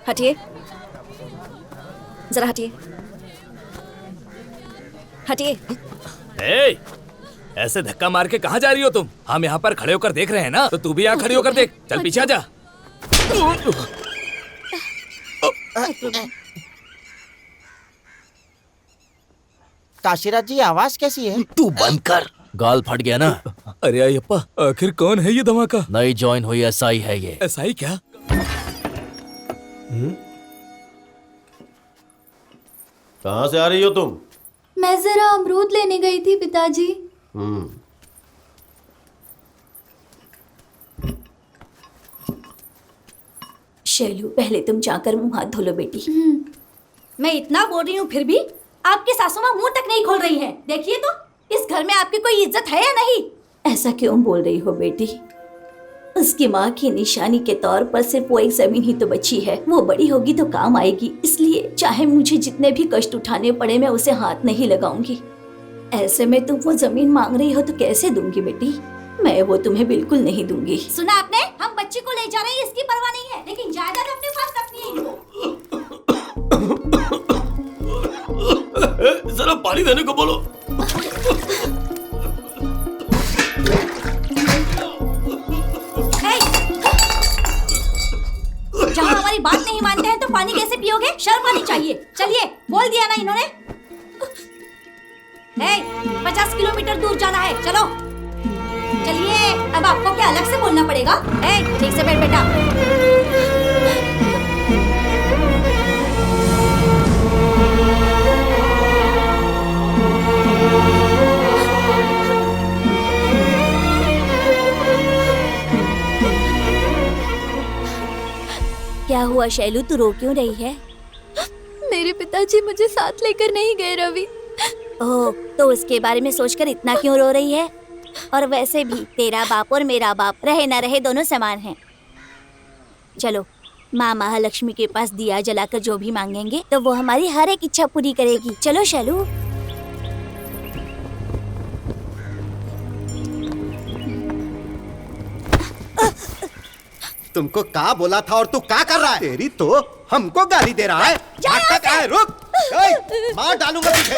हटिए, जरा हटिए, हटिए। ए, ऐसे धक्का मार के कहाँ जा रही हो तुम? हम यहाँ पर खड़े होकर देख रहे हैं ना, तो तू भी यहाँ खड़ी होकर देख। चल पीछे आ जा। काशीराज जी, आवाज कैसी है? तू बंद कर, गाल फट गया ना। अरे अयप्पा, आखिर कौन है ये धमाका? नई ज्वाइन हुई एसआई है ये। एसआई क्या? कहाँ से आ रही हो तुम? मैं जरा अमरूद लेने गई थी पिताजी। शैलू, पहले तुम जाकर मुंह हाथ धो लो बेटी। मैं इतना बोल रही हूँ फिर भी आपकी सासू माँ मुंह तक नहीं खोल रही है। देखिए तो, इस घर में आपकी कोई इज्जत है या नहीं? ऐसा क्यों बोल रही हो बेटी? उसकी माँ की निशानी के तौर पर सिर्फ वो एक जमीन ही तो बची है। वो बड़ी होगी तो काम आएगी, इसलिए चाहे मुझे जितने भी कष्ट उठाने पड़े मैं उसे हाथ नहीं लगाऊंगी। ऐसे में तुम वो जमीन मांग रही हो तो कैसे दूंगी बेटी? मैं वो तुम्हें बिल्कुल नहीं दूंगी। सुना आपने? हम बच्ची को ले जा रहे हैं, इसकी परवाह नहीं है, लेकिन जायदाद अपने पास रखनी है इनको। जरा पानी देने को बोलो। जहाँ हमारी बात नहीं मानते हैं तो पानी कैसे पियोगे? शर्म आनी चाहिए। चलिए, बोल दिया ना इन्होंने। 50 किलोमीटर दूर जाना है, चलो चलिए। अब आपको क्या अलग से बोलना पड़ेगा? ठीक से बैठ बेटा। क्या हुआ शैलू, तू रो क्यों रही है? मेरे पिताजी मुझे साथ लेकर नहीं गए रवि। ओह, तो उसके बारे में सोचकर इतना क्यों रो रही है? और वैसे भी तेरा बाप और मेरा बाप रहे ना रहे दोनों समान हैं। चलो, माँ महालक्ष्मी के पास दिया जलाकर जो भी मांगेंगे तो वो हमारी हर एक इच्छा पूरी करेगी। चलो शैलू। तुमको का बोला था और तू का कर रहा है? तेरी तो हमको गाली दे रहा है। भागता है, रुक। मार डालूंगा तुझे।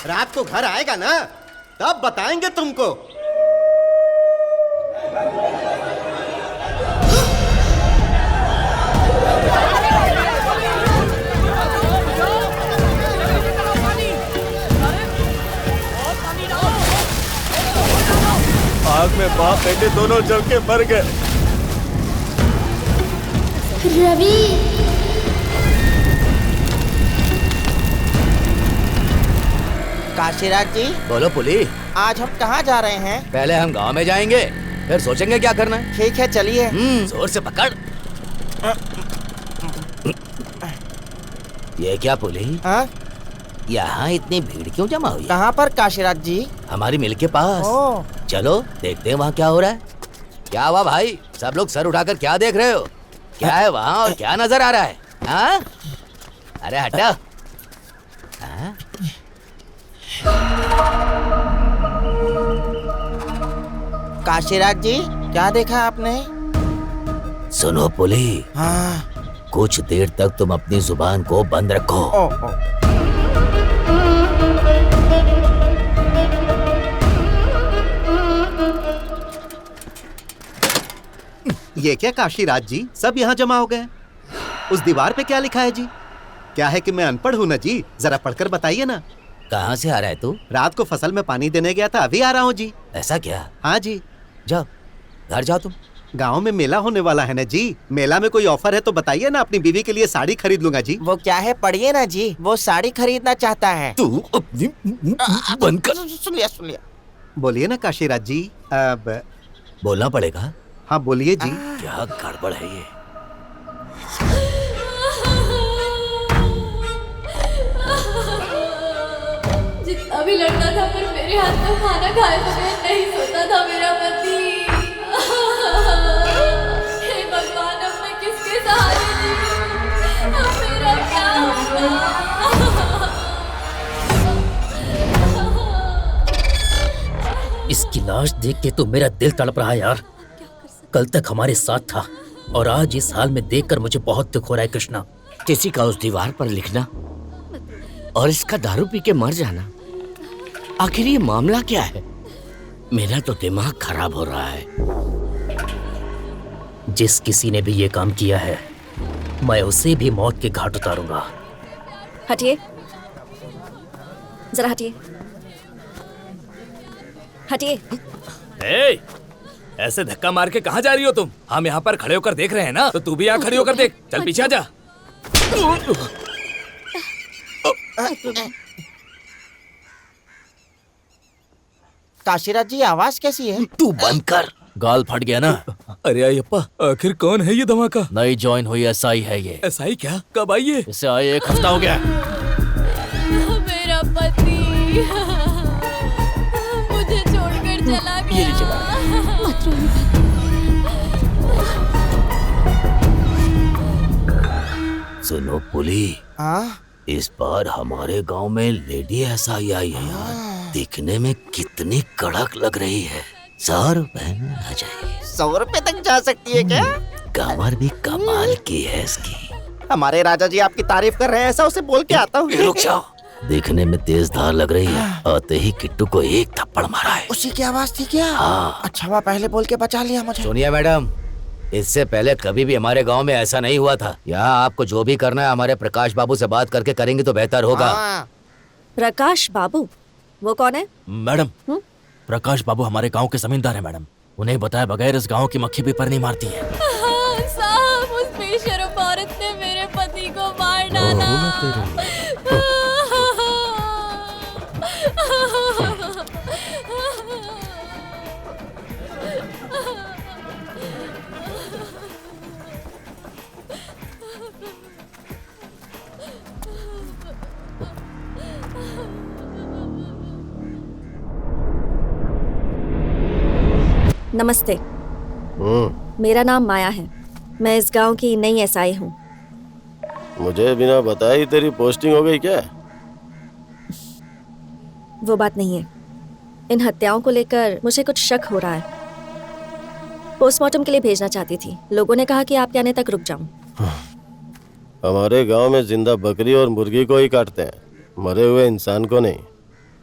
रात को घर आएगा ना, तब बताएंगे तुमको। आग में बाप बेटे दोनों जल के मर गए। रवि, काशीराज जी, बोलो पुली। आज हम कहाँ जा रहे हैं? पहले हम गांव में जाएंगे, फिर सोचेंगे क्या करना है। ठीक है, चलिए। जोर से पकड़। ये क्या पुली? हाँ? यहाँ इतनी भीड़ क्यों जमा हुई? कहाँ पर काशीराज जी? हमारी मिल के पास। ओह। चलो देखते हैं वहाँ क्या हो रहा है। क्या हुआ भाई, सब लोग सर उठाकर क्या देख रहे हो? क्या है वहाँ और क्या नजर आ रहा है? हाँ? अरे हटो। हाँ? काशीराज जी, क्या देखा आपने? सुनो पुली, हाँ। कुछ देर तक तुम अपनी जुबान को बंद रखो। ये क्या काशीराज जी, सब यहाँ जमा हो गए? उस दीवार पे क्या लिखा है जी? क्या है कि मैं अनपढ़ हूँ ना जी, जरा पढ़कर बताइए ना। कहाँ से आ रहा है तू? रात को फसल में पानी देने गया था, अभी आ रहा हूँ जी। ऐसा क्या? हाँ जी। जाओ, घर जाओ तुम। गांव में मेला होने वाला है ना जी, मेला में कोई ऑफर है तो बताइए ना, अपनी बीवी के लिए साड़ी खरीद लूंगा जी। वो क्या है, पढ़िए ना जी, वो साड़ी खरीदना चाहता है। तू अपनी बंद कर। सुन लिया। बोलिए ना काशीराज जी। अब बोलना पड़ेगा। हाँ बोलिए जी। क्या गड़बड़ है ये? जितना भी लड़ता था पर मेरे हाथ का खाना खाए बगैर नहीं सोता था मेरा पति। हे भगवान, अब मैं किसके सहारे जीऊं? अब मेरा क्या होगा? इसकी लाश देख के तो मेरा दिल तड़प रहा है यार। कल तक हमारे साथ था, और आज इस हाल में देखकर मुझे बहुत दुख हो रहा है कृष्णा। किसी का उस दीवार पर लिखना और इसका दारू पी के मर जाना, आखिर ये मामला क्या है? मेरा तो दिमाग खराब हो रहा है। जिस किसी ने भी ये काम किया है मैं उसे भी मौत के घाट उतारूंगा। हटिए, जरा हटिए, हटिए। ए, ऐसे धक्का मार के कहाँ जा रही हो तुम? हम यहाँ पर खड़े होकर देख रहे हैं ना, तो तू भी यहाँ खड़ी होकर देख। चल पीछे आ जा। काशीराज जी आवाज कैसी है? तू बंद कर। गाल फट गया ना। अरे अयप्पा, आखिर कौन है ये धमाका? नई ज्वाइन हुई एसआई है ये। एसआई क्या? कब आई है? इसे आए 1 हफ्ता हो गया। मेरा पति मुझे छोड़कर चला गया। सुनो पुली, हाँ? इस बार हमारे गांव में लेडी एसआई आई है यार। दिखने में कितनी कड़क लग रही है। 100 रुपए में आ जाएगी। 100 रुपए तक जा सकती है क्या? कमर भी कमाल की है इसकी। हमारे राजा जी आपकी तारीफ कर रहे हैं, ऐसा उसे बोल के आता हूँ। रुक जाओ। दिखने में तेज धार लग रही है। आते ही किट्टू को एक थप्पड़ मारा है। उसी की आवाज थी क्या? हाँ। अच्छा हुआ पहले बोल के बचा लिया मुझे। सोनिया मैडम, इससे पहले कभी भी हमारे गांव में ऐसा नहीं हुआ था। यहाँ आपको जो भी करना है हमारे प्रकाश बाबू से बात करके करेंगे तो बेहतर होगा। हाँ। प्रकाश बाबू, वो कौन है? मैडम, प्रकाश बाबू हमारे गांव के जमींदार हैं मैडम। उन्हें बताया बगैर इस गांव की मक्खी भी पर नहीं मारती है। साहब, उस बेशरम औरत ने मेरे पति को मार डाला। नमस्ते, मेरा नाम माया है। मैं इस गांव की नई एसआई हूँ। मुझे बिना बताए ही तेरी पोस्टिंग हो गई क्या? वो बात नहीं है। इन हत्याओं को लेकर मुझे कुछ शक हो रहा है। पोस्टमार्टम के लिए भेजना चाहती थी। लोगों ने कहा कि आपके आने तक रुक जाऊं। हमारे गांव में जिंदा बकरी और मुर्गी को ही काटते हैं, मरे हुए इंसान को नहीं।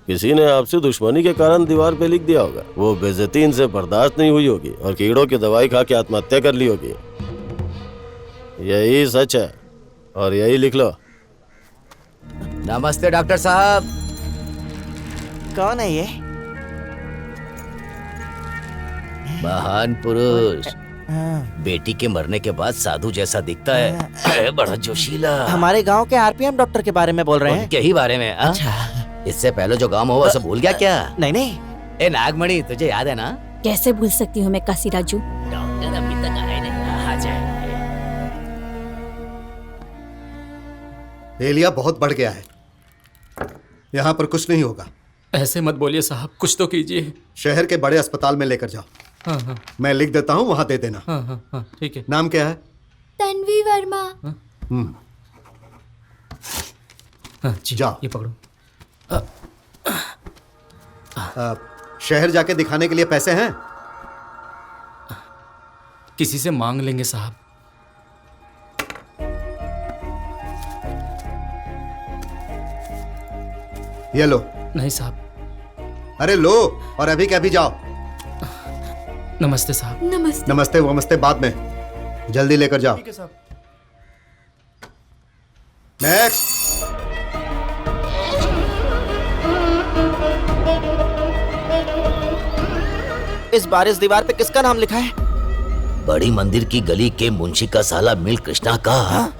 किसी ने आपसे दुश्मनी के कारण दीवार पे लिख दिया होगा। वो बेइज्जती इनसे बर्दाश्त नहीं हुई होगी और कीड़ों की दवाई खा के आत्महत्या कर ली होगी। यही सच है और यही लिख लो। नमस्ते डॉक्टर साहब। कौन है ये? महान पुरुष। बेटी के मरने के बाद साधु जैसा दिखता है। बड़ा जोशीला। हमारे गांव के आरपीएम डॉक्टर के बारे में बोल रहे हैं। उनके ही बारे में। अच्छा। इससे पहले जो गांव हुआ सब भूल गया क्या? नहीं। ए नागमणि, तुझे याद है ना? कैसे भूल सकती हूँ मैं काशीराजू। डॉक्टर अभी तक आए नहीं। आ जाए। एलिया बहुत बढ़ गया है। यहाँ पर कुछ नहीं होगा। ऐसे मत बोलिए साहब, कुछ तो कीजिए। शहर के बड़े अस्पताल में लेकर जाओ। हाँ, मैं लिख देता हूँ, वहाँ दे देना। हाँ, ठीक है। नाम क्या है? तन्वी वर्मा। हाँ, जी, जाओ। ये पकड़ो। शहर जाके दिखाने के लिए पैसे हैं? किसी से मांग लेंगे साहब। ये लो। नहीं साहब। अरे लो, और अभी के अभी जाओ। नमस्ते साहब। नमस्ते। नमस्ते वमस्ते बाद में, जल्दी लेकर जाओ। ठीक है साहब। नेक्स्ट। इस बार इस दीवार पे किसका नाम लिखा है? बड़ी मंदिर की गली के मुंशी का साला मिल कृष्णा का।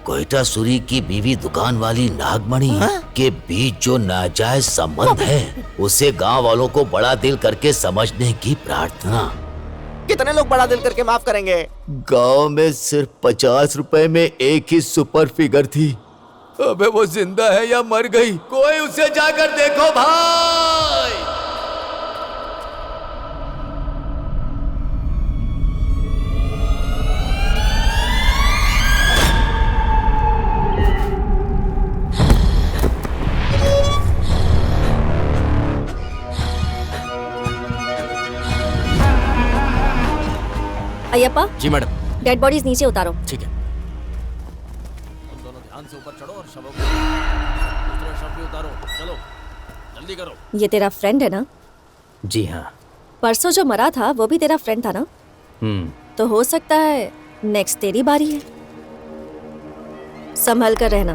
कोयटा सुरी की बीवी दुकान वाली नागमणि के बीच जो नाजायज संबंध है, उसे गांव वालों को बड़ा दिल करके समझने की प्रार्थना। कितने लोग बड़ा दिल करके माफ करेंगे? गांव में सिर्फ 50 रुपए में एक ही सुपर फिगर थी। अबे वो जिंदा है या मर गई? कोई उसे जाकर देखो भाई। अयप्पा, जी मैडम। डेड बॉडीज नीचे उतारो। ठीक है। तुम दोनों ध्यान से ऊपर चढ़ो और शवों को दूसरे शव भी उतारो। चलो जल्दी करो। ये तेरा फ्रेंड है ना? जी हाँ। परसों जो मरा था वो भी तेरा फ्रेंड था ना? तो हो सकता है नेक्स्ट तेरी बारी है। संभल कर रहना।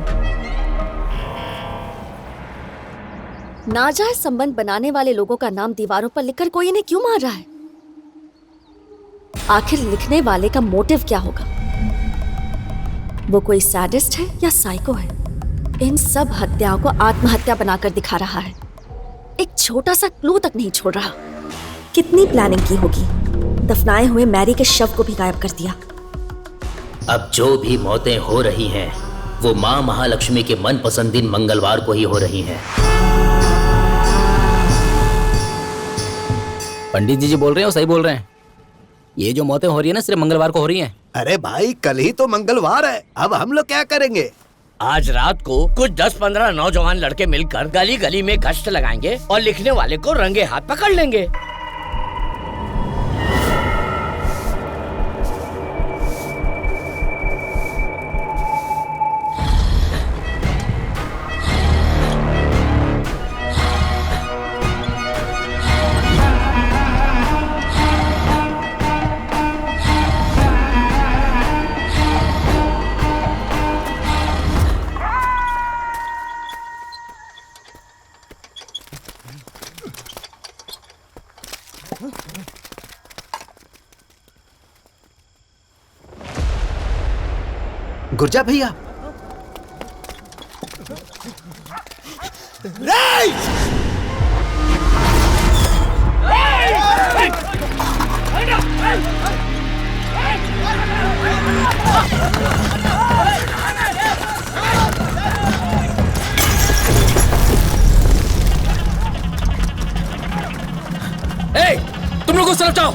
नाजायज संबंध बनाने वाले लोगों का नाम दीवारों पर लिखकर कोई इन्हें क्यों मार रहा है? आखिर लिखने वाले का मोटिव क्या होगा? वो कोई सैडिस्ट है या साइको है? इन सब हत्याओं को आत्महत्या बनाकर दिखा रहा है। एक छोटा सा क्लू तक नहीं छोड़ रहा। कितनी प्लानिंग की होगी? दफनाए हुए मैरी के शव को भी गायब कर दिया। अब जो भी मौतें हो रही हैं वो माँ महालक्ष्मी के मनपसंद दिन मंगलवार को ही हो रही हैं। पंडित जी बोल रहे हैं, सही बोल रहे हैं। ये जो मौतें हो रही है ना सिर्फ मंगलवार को हो रही हैं। अरे भाई कल ही तो मंगलवार है, अब हम लोग क्या करेंगे? आज रात को कुछ 10-15 नौजवान लड़के मिलकर गली गली में गश्त लगाएंगे और लिखने वाले को रंगे हाथ पकड़ लेंगे। गुर्जा भैया। तुम लोग उस तरफ जाओ।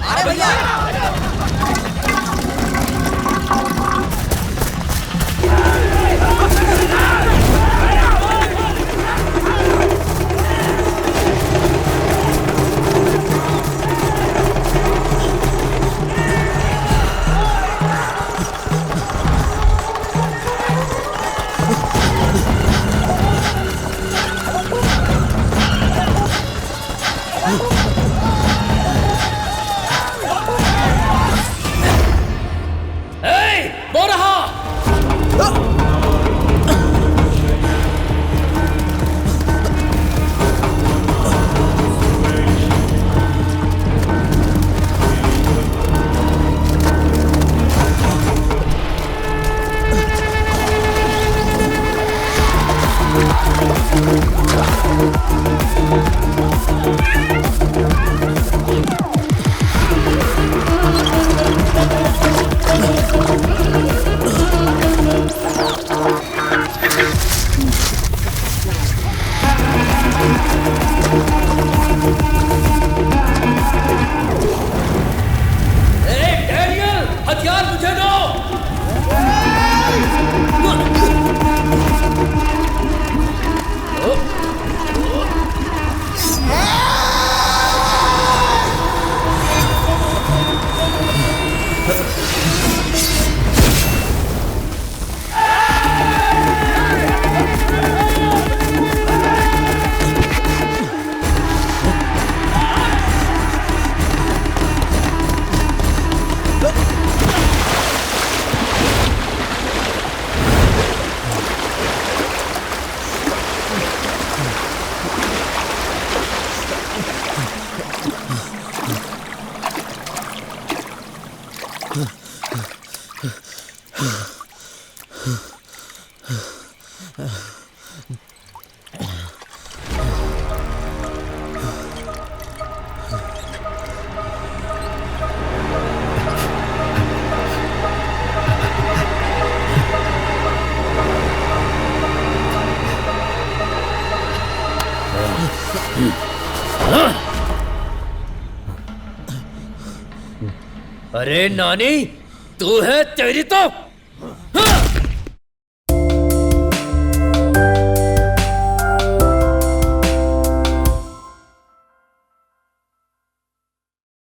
अरे नानी, तू है तेरी तो